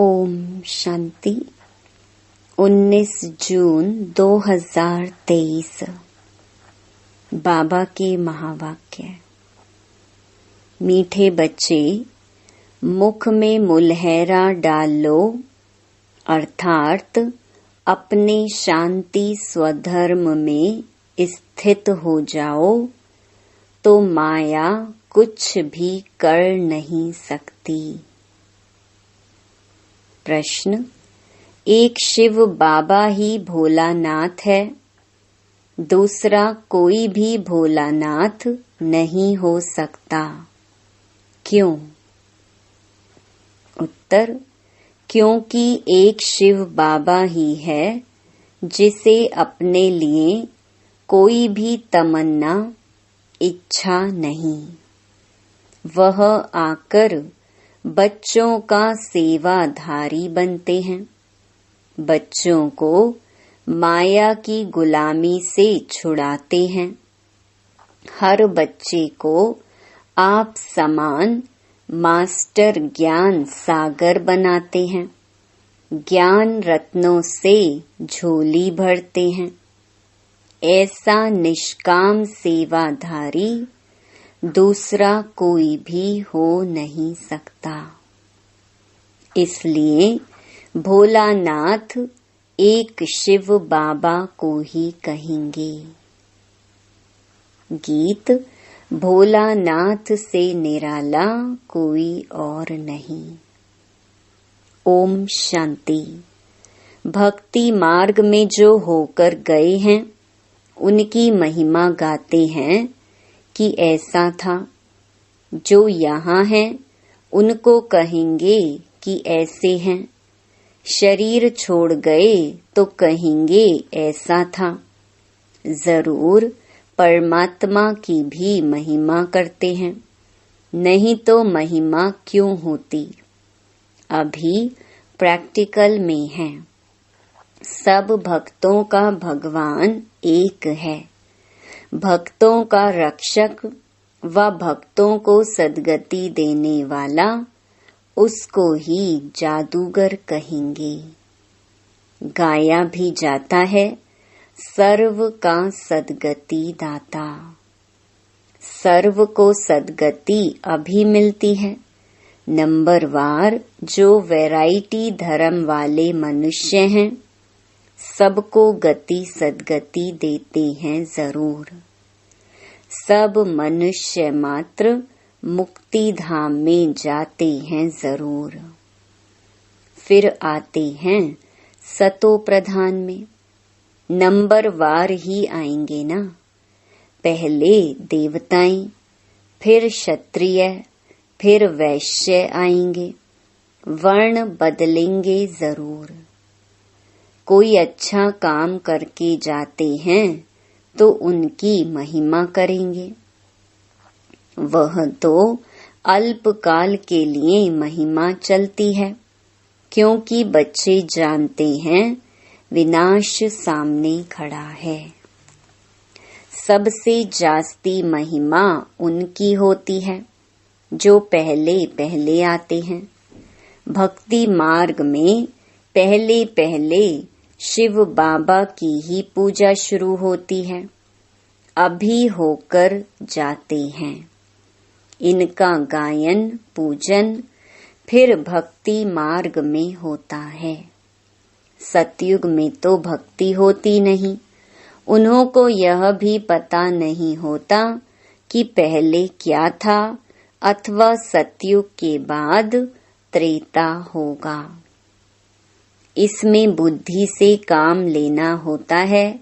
ओम शांति। 19 जून 2023। बाबा के महावाक्य। मीठे बच्चे, मुख में मुलहरा डाल लो, अर्थात अपने शांति स्वधर्म में स्थित हो जाओ, तो माया कुछ भी कर नहीं सकती। प्रश्न। एक शिव बाबा ही भोलानाथ है, दूसरा कोई भी भोलानाथ नहीं हो सकता। क्यों? उत्तर। क्योंकि एक शिव बाबा ही है जिसे अपने लिए कोई भी तमन्ना, इच्छा नहीं। वह आकर बच्चों का सेवाधारी बनते हैं, बच्चों को माया की गुलामी से छुड़ाते हैं। हर बच्चे को आप समान मास्टर ज्ञान सागर बनाते हैं, ज्ञान रत्नों से झोली भरते हैं। ऐसा निष्काम सेवाधारी दूसरा कोई भी हो नहीं सकता। इसलिए भोलानाथ एक शिव बाबा को ही कहेंगे। गीत। भोलानाथ से निराला कोई और नहीं। ओम शांति। भक्ति मार्ग में जो होकर गए हैं, उनकी महिमा गाते हैं कि ऐसा था। जो यहाँ हैं, उनको कहेंगे कि ऐसे हैं। शरीर छोड़ गए तो कहेंगे ऐसा था। जरूर परमात्मा की भी महिमा करते हैं, नहीं तो महिमा क्यों होती। अभी प्रैक्टिकल में है। सब भक्तों का भगवान एक है। भक्तों का रक्षक व भक्तों को सद्गति देने वाला, उसको ही जादूगर कहेंगे। गाया भी जाता है, सर्व का सद्गति दाता। सर्व को सद्गति अभी मिलती है। नंबरवार जो वैरायटी धर्म वाले मनुष्य हैं, सबको गति सद्गति देते हैं जरूर। सब मनुष्य मात्र मुक्ति धाम में जाते हैं जरूर। फिर आते हैं सतो प्रधान में। नंबरवार ही आएंगे ना। पहले देवताएं, फिर क्षत्रिय, फिर वैश्य आएंगे। वर्ण बदलेंगे जरूर। कोई अच्छा काम करके जाते हैं तो उनकी महिमा करेंगे। वह तो अल्पकाल के लिए महिमा चलती है, क्योंकि बच्चे जानते हैं विनाश सामने खड़ा है। सबसे जास्ती महिमा उनकी होती है जो पहले पहले आते हैं। भक्ति मार्ग में पहले पहले शिव बाबा की ही पूजा शुरू होती है। अभी होकर जाते हैं। इनका गायन पूजन फिर भक्ति मार्ग में होता है। सतयुग में तो भक्ति होती नहीं। उन्हों को यह भी पता नहीं होता कि पहले क्या था अथवा सतयुग के बाद त्रेता होगा। इसमें बुद्धि से काम लेना होता है।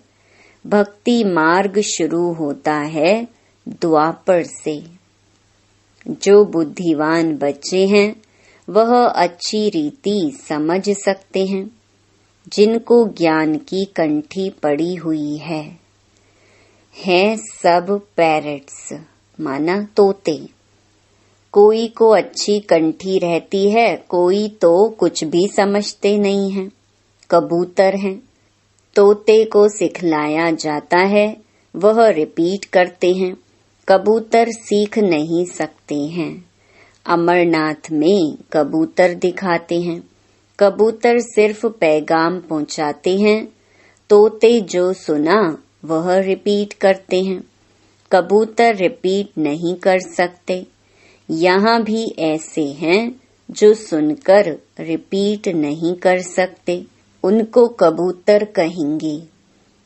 भक्ति मार्ग शुरू होता है द्वापर से। जो बुद्धिवान बच्चे हैं, वह अच्छी रीति समझ सकते हैं। जिनको ज्ञान की कंठी पड़ी हुई है सब पैरट्स, माना तोते। कोई को अच्छी कंठी रहती है, कोई तो कुछ भी समझते नहीं है, कबूतर हैं। तोते को सिखलाया जाता है, वह रिपीट करते हैं। कबूतर सीख नहीं सकते हैं। अमरनाथ में कबूतर दिखाते हैं, कबूतर सिर्फ पैगाम पहुंचाते हैं, तोते जो सुना वह रिपीट करते हैं। कबूतर रिपीट नहीं कर सकते। यहाँ भी ऐसे हैं जो सुनकर रिपीट नहीं कर सकते, उनको कबूतर कहेंगे।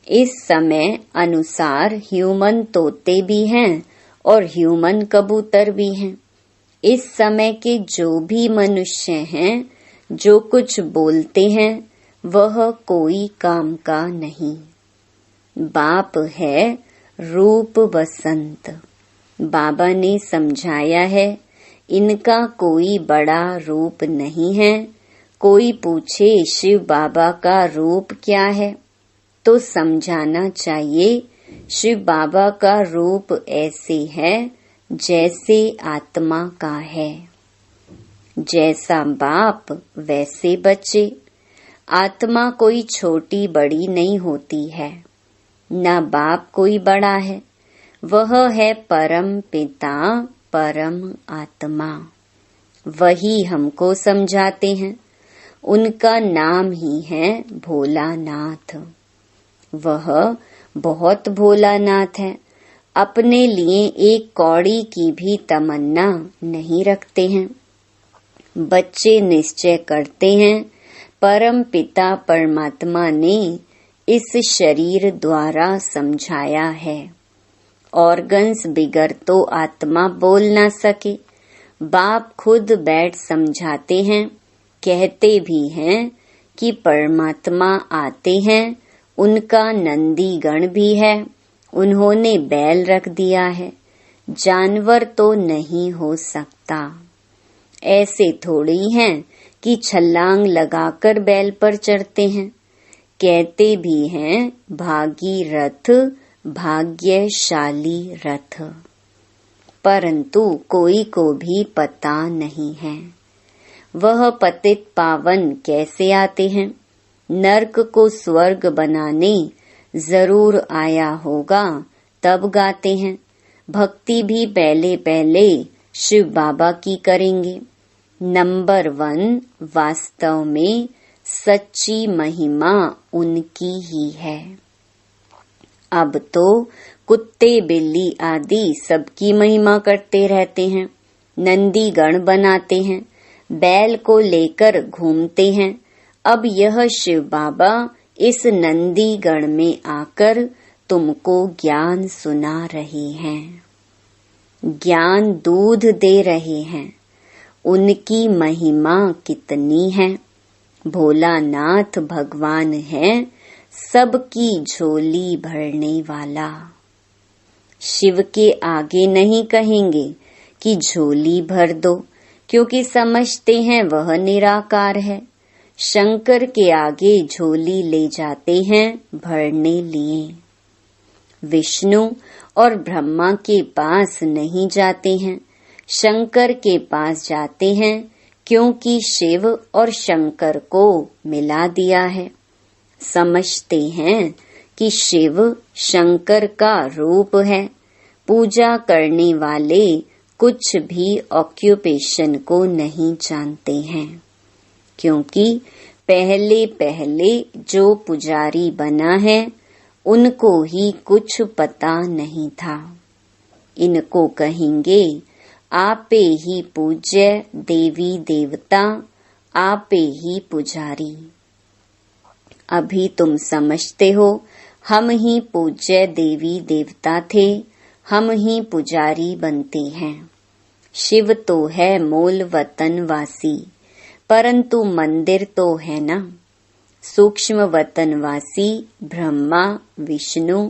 इस समय अनुसार ह्यूमन तोते भी हैं और ह्यूमन कबूतर भी हैं। इस समय के जो भी मनुष्य हैं, जो कुछ बोलते हैं, वह कोई काम का नहीं। बाप है रूप बसंत। बाबा ने समझाया है, इनका कोई बड़ा रूप नहीं है। कोई पूछे शिव बाबा का रूप क्या है, तो समझाना चाहिए शिव बाबा का रूप ऐसे है जैसे आत्मा का है। जैसा बाप वैसे बच्चे। आत्मा कोई छोटी बड़ी नहीं होती है, न बाप कोई बड़ा है। वह है परम पिता, परम आत्मा। वही हमको समझाते हैं। उनका नाम ही है भोलानाथ। वह बहुत भोलानाथ है। अपने लिए एक कौड़ी की भी तमन्ना नहीं रखते हैं। बच्चे निश्चय करते हैं, परम पिता परमात्मा ने इस शरीर द्वारा समझाया है। ऑर्गन्स बिगर तो आत्मा बोल ना सके। बाप खुद बैठ समझाते हैं, कहते भी हैं कि परमात्मा आते हैं, उनका नंदी गण भी है, उन्होंने बैल रख दिया है। जानवर तो नहीं हो सकता। ऐसे थोड़ी हैं कि छलांग लगाकर बैल पर चढ़ते हैं। कहते भी हैं भागी रथ, भाग्यशाली रथ। परंतु कोई को भी पता नहीं है वह पतित पावन कैसे आते हैं। नर्क को स्वर्ग बनाने जरूर आया होगा, तब गाते हैं। भक्ति भी पहले पहले शिव बाबा की करेंगे। नंबर 1 वास्तव में सच्ची महिमा उनकी ही है। अब तो कुत्ते बिल्ली आदि सबकी महिमा करते रहते हैं। नंदी गण बनाते हैं, बैल को लेकर घूमते हैं। अब यह शिव बाबा इस नंदी गण में आकर तुमको ज्ञान सुना रहे हैं, ज्ञान दूध दे रहे हैं। उनकी महिमा कितनी है। भोलानाथ भगवान है, सबकी झोली भरने वाला। शिव के आगे नहीं कहेंगे कि झोली भर दो, क्योंकि समझते हैं वह निराकार है। शंकर के आगे झोली ले जाते हैं भरने लिए। विष्णु और ब्रह्मा के पास नहीं जाते हैं, शंकर के पास जाते हैं, क्योंकि शिव और शंकर को मिला दिया है। समझते हैं कि शिव शंकर का रूप है। पूजा करने वाले कुछ भी ऑक्यूपेशन को नहीं जानते हैं, क्योंकि पहले पहले जो पुजारी बना है उनको ही कुछ पता नहीं था। इनको कहेंगे आपे ही पूज्य देवी देवता, आपे ही पुजारी। अभी तुम समझते हो हम ही पूज्य देवी देवता थे, हम ही पुजारी बनते हैं। शिव तो है मूल वतन वासी, परंतु मंदिर तो है ना। सूक्ष्म वतनवासी ब्रह्मा विष्णु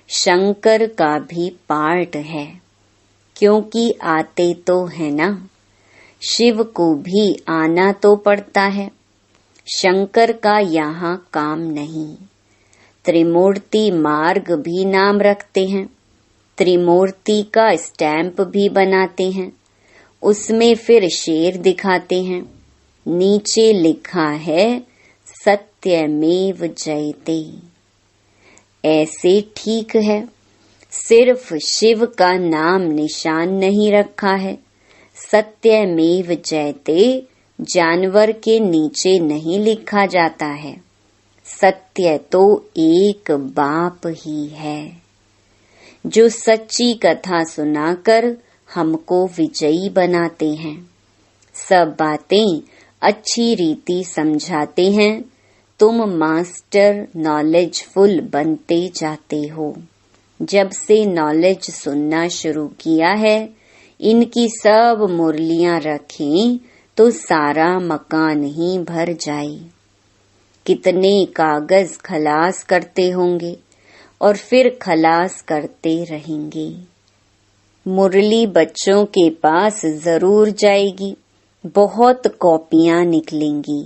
शंकर का भी पार्ट है, क्योंकि आते तो है ना। शिव को भी आना तो पड़ता है, शंकर का यहाँ काम नहीं। त्रिमूर्ति मार्ग भी नाम रखते हैं, त्रिमूर्ति का स्टैंप भी बनाते हैं। उसमें फिर शेर दिखाते हैं, नीचे लिखा है सत्यमेव जयते। ऐसे ठीक है, सिर्फ शिव का नाम निशान नहीं रखा है। सत्यमेव जयते जानवर के नीचे नहीं लिखा जाता है। सत्य तो एक बाप ही है, जो सच्ची कथा सुनाकर हमको विजयी बनाते हैं। सब बातें अच्छी रीति समझाते हैं। तुम मास्टर नॉलेजफुल बनते जाते हो। जब से नॉलेज सुनना शुरू किया है, इनकी सब मुरलियां रखें तो सारा मकान ही भर जाए। कितने कागज खलास करते होंगे और फिर खलास करते रहेंगे। मुरली बच्चों के पास जरूर जाएगी। बहुत कॉपियां निकलेंगी।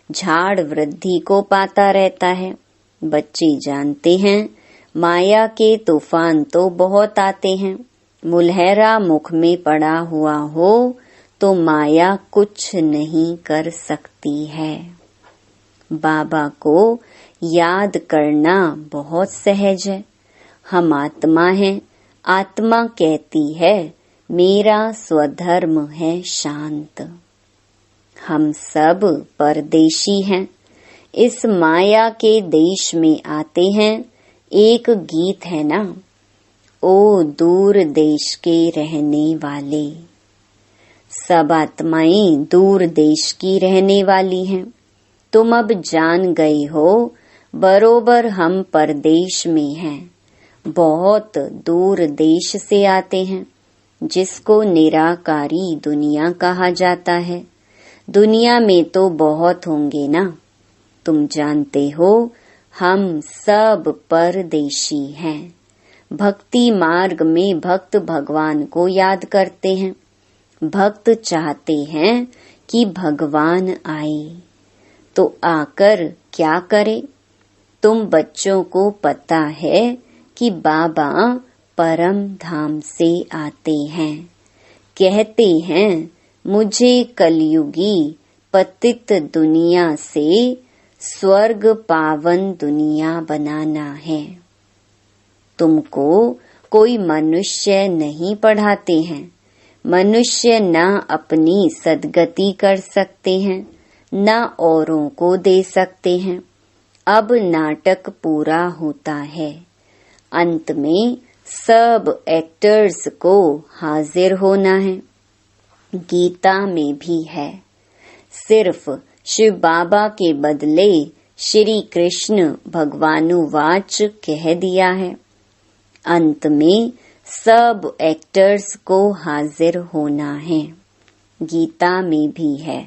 झाड़ वृद्धि को पाता रहता है। बच्चे जानते हैं माया के तूफान तो बहुत आते हैं। मुलहरा मुख में पड़ा हुआ हो तो माया कुछ नहीं कर सकती है। बाबा को याद करना बहुत सहज है। हम आत्मा हैं। आत्मा कहती है मेरा स्वधर्म है शांत। हम सब परदेशी हैं। इस माया के देश में आते हैं। एक गीत है ना, ओ दूर देश के रहने वाले। सब आत्माएं दूर देश की रहने वाली हैं। तुम अब जान गए हो बरोबर हम परदेश में हैं। बहुत दूर देश से आते हैं, जिसको निराकारी दुनिया कहा जाता है। दुनिया में तो बहुत होंगे ना। तुम जानते हो हम सब परदेशी हैं। भक्ति मार्ग में भक्त भगवान को याद करते हैं। भक्त चाहते हैं कि भगवान आए, तो आकर क्या करे? तुम बच्चों को पता है कि बाबा परम धाम से आते हैं। कहते हैं मुझे कलयुगी पतित दुनिया से स्वर्ग पावन दुनिया बनाना है। तुमको कोई मनुष्य नहीं पढ़ाते हैं। मनुष्य न अपनी सद्गति कर सकते हैं, न औरों को दे सकते हैं। अब नाटक पूरा होता है। अंत में सब एक्टर्स को हाजिर होना है। गीता में भी है। सिर्फ शिव बाबा के बदले श्री कृष्ण भगवानुवाच कह दिया है। अंत में सब एक्टर्स को हाजिर होना है। गीता में भी है।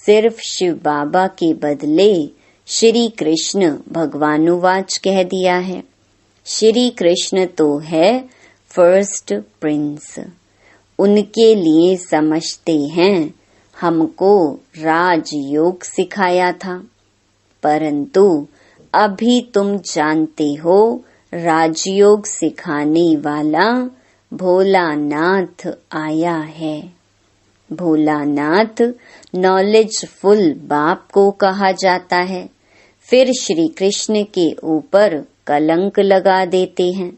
सिर्फ शिव बाबा के बदले श्री कृष्ण भगवानुवाच कह दिया है। श्री कृष्ण तो है फर्स्ट प्रिंस। उनके लिए समझते हैं हमको राजयोग सिखाया था, परंतु अभी तुम जानते हो राजयोग सिखाने वाला भोलानाथ आया है। भोलानाथ नॉलेजफुल बाप को कहा जाता है। फिर श्री कृष्ण के ऊपर कलंक लगा देते हैं।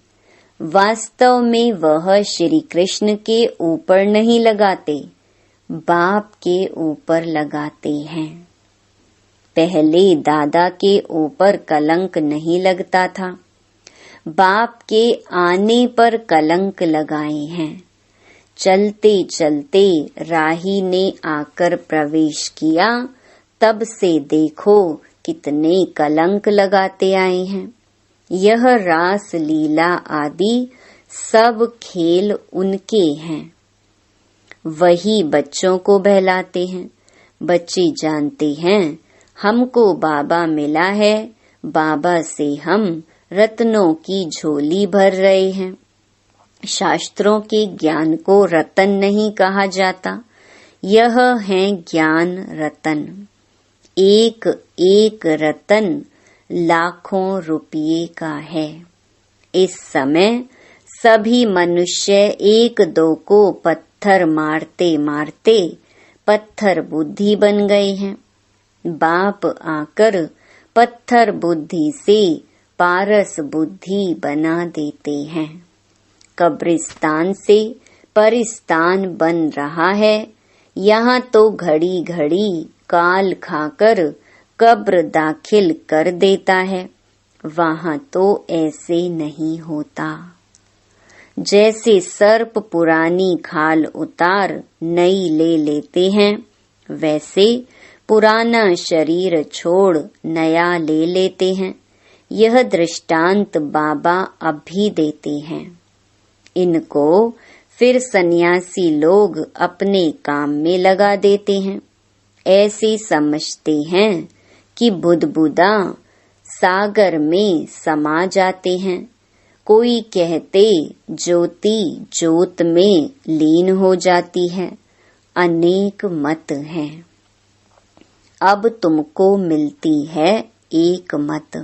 वास्तव में वह श्री कृष्ण के ऊपर नहीं लगाते, बाप के ऊपर लगाते हैं। पहले दादा के ऊपर कलंक नहीं लगता था, बाप के आने पर कलंक लगाए हैं। चलते चलते राही ने आकर प्रवेश किया, तब से देखो कितने कलंक लगाते आए हैं। यह रास लीला आदि सब खेल उनके हैं। वही बच्चों को बहलाते हैं। बच्चे जानते हैं हमको बाबा मिला है, बाबा से हम रत्नों की झोली भर रहे हैं। शास्त्रों के ज्ञान को रतन नहीं कहा जाता, यह है ज्ञान रतन। एक एक रतन लाखों रुपये का है। इस समय सभी मनुष्य एक दो को पत्थर मारते मारते पत्थर बुद्धि बन गए हैं। बाप आकर पत्थर बुद्धि से पारस बुद्धि बना देते हैं। कब्रिस्तान से परिस्तान बन रहा है। यहाँ तो घड़ी घड़ी काल खाकर कब्र दाखिल कर देता है, वहाँ तो ऐसे नहीं होता। जैसे सर्प पुरानी खाल उतार नई ले लेते हैं, वैसे पुराना शरीर छोड़ नया ले लेते हैं। यह दृष्टांत बाबा अब भी देते हैं। इनको फिर सन्यासी लोग अपने काम में लगा देते हैं। ऐसे समझते हैं कि बुदबुदा सागर में समा जाते हैं। कोई कहते ज्योति ज्योत में लीन हो जाती है। अनेक मत हैं। अब तुमको मिलती है एक मत,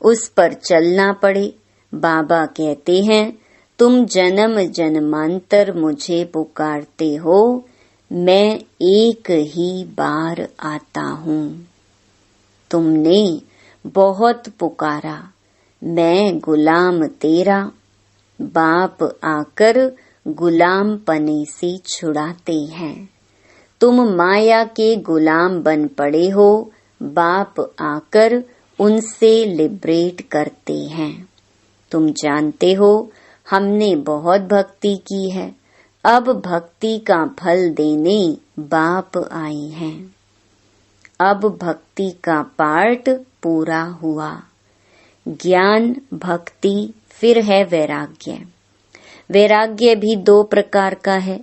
उस पर चलना पड़े। बाबा कहते हैं, तुम जन्म जन्मांतर मुझे पुकारते हो, मैं एक ही बार आता हूँ। तुमने बहुत पुकारा, मैं गुलाम तेरा। बाप आकर गुलाम पने से छुड़ाते हैं। तुम माया के गुलाम बन पड़े हो, बाप आकर उनसे लिबरेट करते हैं। तुम जानते हो हमने बहुत भक्ति की है, अब भक्ति का फल देने बाप आए हैं। अब भक्ति का पार्ट पूरा हुआ। ज्ञान, भक्ति, फिर है वैराग्य। वैराग्य भी दो प्रकार का है।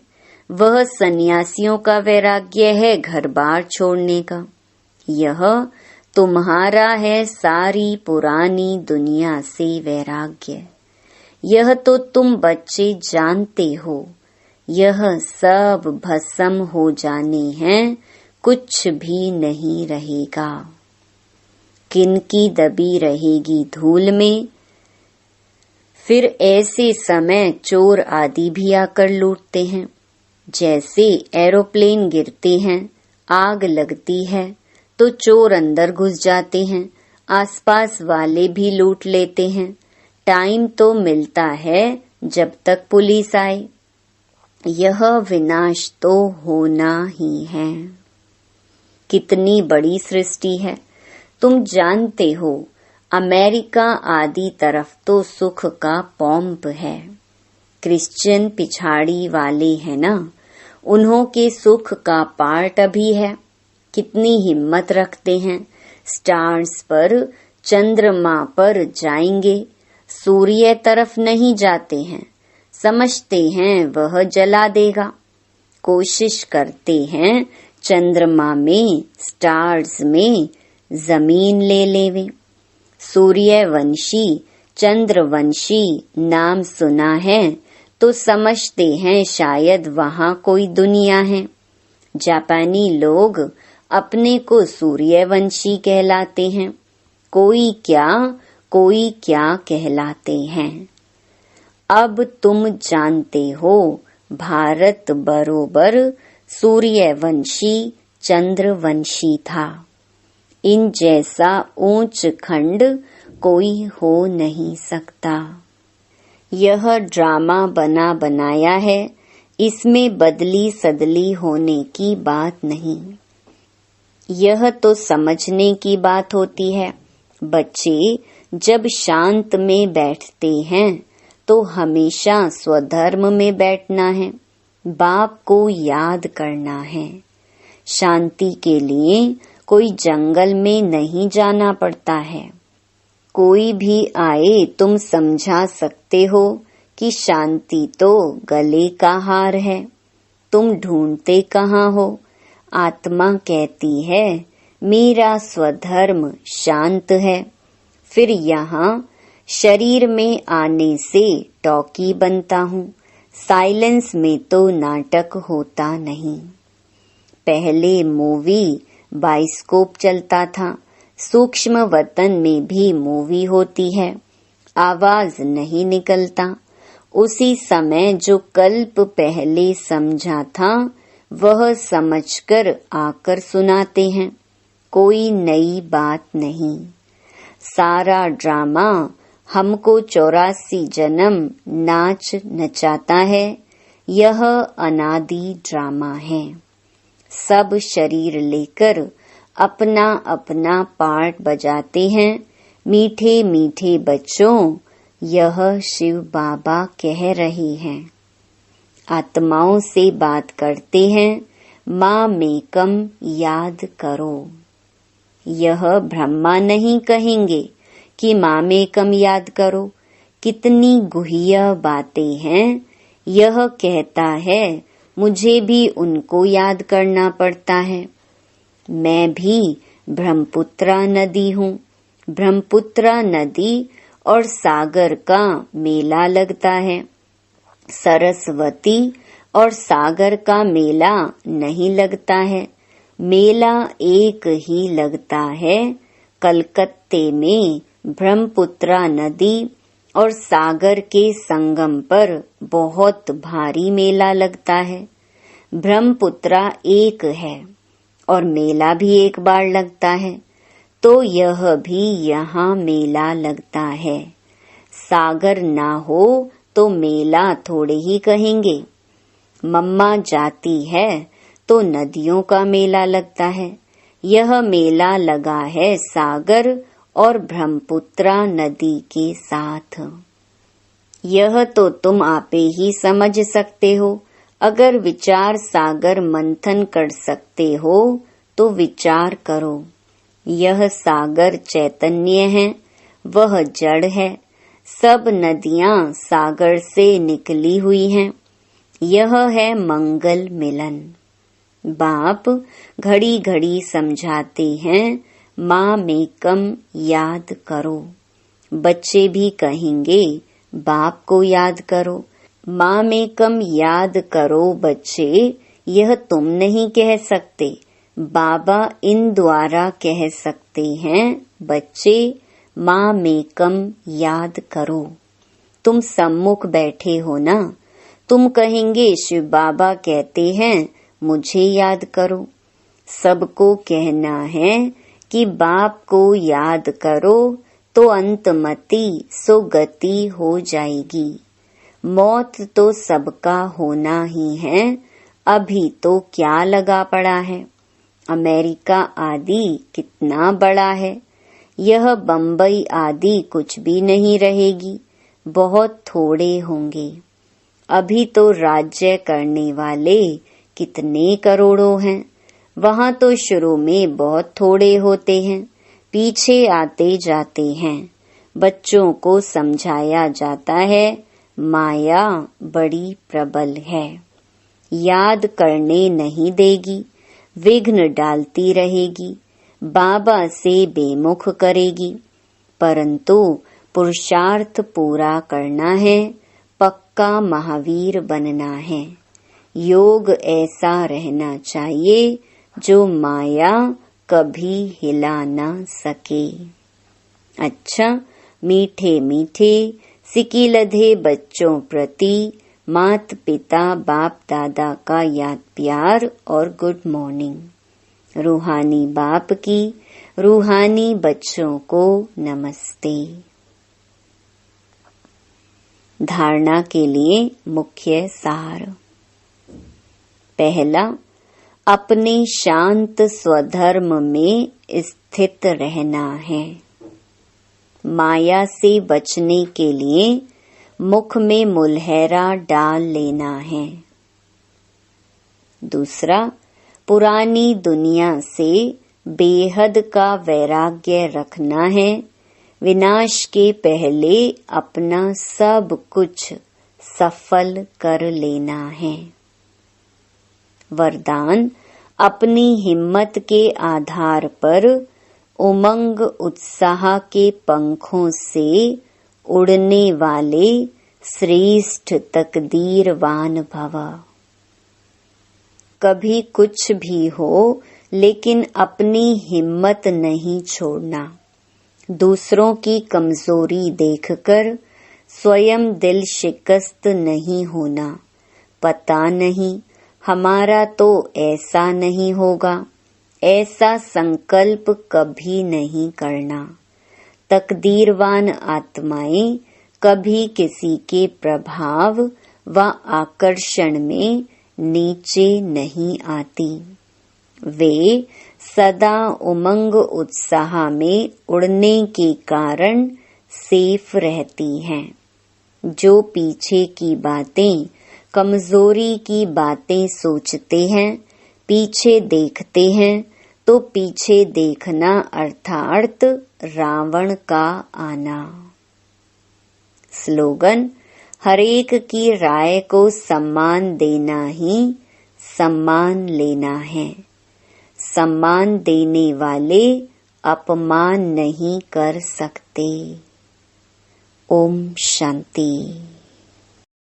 वह सन्यासियों का वैराग्य है घर बार छोड़ने का। यह तुम्हारा है सारी पुरानी दुनिया से वैराग्य। यह तो तुम बच्चे जानते हो। यह सब भस्म हो जाने हैं, कुछ भी नहीं रहेगा। किनकी दबी रहेगी धूल में। फिर ऐसे समय चोर आदि भी आकर लूटते हैं। जैसे एरोप्लेन गिरते हैं, आग लगती है तो चोर अंदर घुस जाते हैं, आसपास वाले भी लूट लेते हैं। टाइम तो मिलता है जब तक पुलिस आए। यह विनाश तो होना ही है। कितनी बड़ी सृष्टि है। तुम जानते हो अमेरिका आदि तरफ तो सुख का पंप है। क्रिश्चियन पिछाड़ी वाले हैं ना, उन्हों के सुख का पार्ट अभी है। कितनी हिम्मत रखते हैं। स्टार्स पर, चंद्रमा पर जाएंगे, सूर्य तरफ नहीं जाते हैं। समझते हैं वह जला देगा। कोशिश करते हैं चंद्रमा में, स्टार्स में जमीन ले लेवे। सूर्यवंशी, चंद्रवंशी नाम सुना है तो समझते हैं शायद वहाँ कोई दुनिया है। जापानी लोग अपने को सूर्यवंशी कहलाते हैं। कोई क्या कहलाते हैं। अब तुम जानते हो भारत बरोबर सूर्यवंशी, चंद्रवंशी था। इन जैसा ऊंच खंड कोई हो नहीं सकता। यह ड्रामा बना बनाया है, इसमें बदली सदली होने की बात नहीं। यह तो समझने की बात होती है। बच्चे जब शांत में बैठते हैं तो हमेशा स्वधर्म में बैठना है, बाप को याद करना है। शांति के लिए कोई जंगल में नहीं जाना पड़ता है। कोई भी आए तुम समझा सकते हो कि शांति तो गले का हार है। तुम ढूंढते कहाँ हो? आत्मा कहती है मेरा स्वधर्म शांत है। फिर यहाँ शरीर में आने से टॉकी बनता हूँ। साइलेंस में तो नाटक होता नहीं। पहले मूवी बाइस्कोप चलता था। सूक्ष्म वतन में भी मूवी होती है, आवाज नहीं निकलता। उसी समय जो कल्प पहले समझा था वह समझकर आकर सुनाते हैं। कोई नई बात नहीं। सारा ड्रामा हमको 84 जन्म नाच नचाता है। यह अनादि ड्रामा है। सब शरीर लेकर अपना अपना पार्ट बजाते हैं। मीठे मीठे बच्चों, यह शिव बाबा कह रहे हैं। आत्माओं से बात करते हैं, माँ मेकम याद करो। यह ब्रह्मा नहीं कहेंगे कि माँ मेकम याद करो। कितनी गुह्य बातें हैं। यह कहता है, मुझे भी उनको याद करना पड़ता है। मैं भी ब्रह्मपुत्रा नदी हूँ। ब्रह्मपुत्रा नदी और सागर का मेला लगता है। सरस्वती और सागर का मेला नहीं लगता है। मेला एक ही लगता है। कलकत्ते में ब्रह्मपुत्रा नदी और सागर के संगम पर बहुत भारी मेला लगता है। ब्रह्मपुत्रा एक है और मेला भी एक बार लगता है, तो यह भी यहाँ मेला लगता है। सागर ना हो तो मेला थोड़े ही कहेंगे। मम्मा जाती है तो नदियों का मेला लगता है। यह मेला लगा है सागर और ब्रह्मपुत्रा नदी के साथ। यह तो तुम आपे ही समझ सकते हो। अगर विचार सागर मंथन कर सकते हो तो विचार करो। यह सागर चैतन्य है, वह जड़ है। सब नदियाँ सागर से निकली हुई हैं। यह है मंगल मिलन। बाप घड़ी घड़ी समझाते हैं, माँ मेकम याद करो। बच्चे भी कहेंगे, बाप को याद करो। माँ मेकम याद करो बच्चे, यह तुम नहीं कह सकते, बाबा इन द्वारा कह सकते हैं। बच्चे माँ मेकम याद करो। तुम सम्मुख बैठे हो ना, तुम कहेंगे शिव बाबा कहते हैं मुझे याद करो। सबको कहना है कि बाप को याद करो तो अंतमति सो गति हो जाएगी। मौत तो सबका होना ही है, अभी तो क्या लगा पड़ा है। अमेरिका आदि कितना बड़ा है, यह बम्बई आदि कुछ भी नहीं रहेगी, बहुत थोड़े होंगे। अभी तो राज्य करने वाले कितने करोड़ों हैं, वहाँ तो शुरू में बहुत थोड़े होते हैं, पीछे आते जाते हैं। बच्चों को समझाया जाता है, माया बड़ी प्रबल है, याद करने नहीं देगी, विघ्न डालती रहेगी, बाबा से बेमुख करेगी। परंतु पुरुषार्थ पूरा करना है, पक्का महावीर बनना है। योग ऐसा रहना चाहिए जो माया कभी हिला ना सके। अच्छा, मीठे मीठे सिकिलधे बच्चों प्रति मात पिता बाप दादा का याद प्यार और गुड मॉर्निंग। रूहानी बाप की रूहानी बच्चों को नमस्ते। धारणा के लिए मुख्य सार। पहला, अपने शांत स्वधर्म में स्थित रहना है। माया से बचने के लिए मुख में मुलहरा डाल लेना है। दूसरा, पुरानी दुनिया से बेहद का वैराग्य रखना है। विनाश के पहले अपना सब कुछ सफल कर लेना है। वरदान, अपनी हिम्मत के आधार पर उमंग उत्साह के पंखों से उड़ने वाले श्रेष्ठ तकदीरवान भव। कभी कुछ भी हो, लेकिन अपनी हिम्मत नहीं छोड़ना। दूसरों की कमजोरी देखकर स्वयं दिल शिकस्त नहीं होना। पता नहीं, हमारा तो ऐसा नहीं होगा, ऐसा संकल्प कभी नहीं करना। तकदीरवान आत्माएं कभी किसी के प्रभाव व आकर्षण में नीचे नहीं आती। वे सदा उमंग उत्साह में उड़ने के कारण सेफ रहती हैं। जो पीछे की बातें, कमजोरी की बातें सोचते हैं, पीछे देखते हैं, तो पीछे देखना अर्थात रावण का आना। स्लोगन: हरेक की राय को सम्मान देना ही सम्मान लेना है। सम्मान देने वाले अपमान नहीं कर सकते। ओम शांति।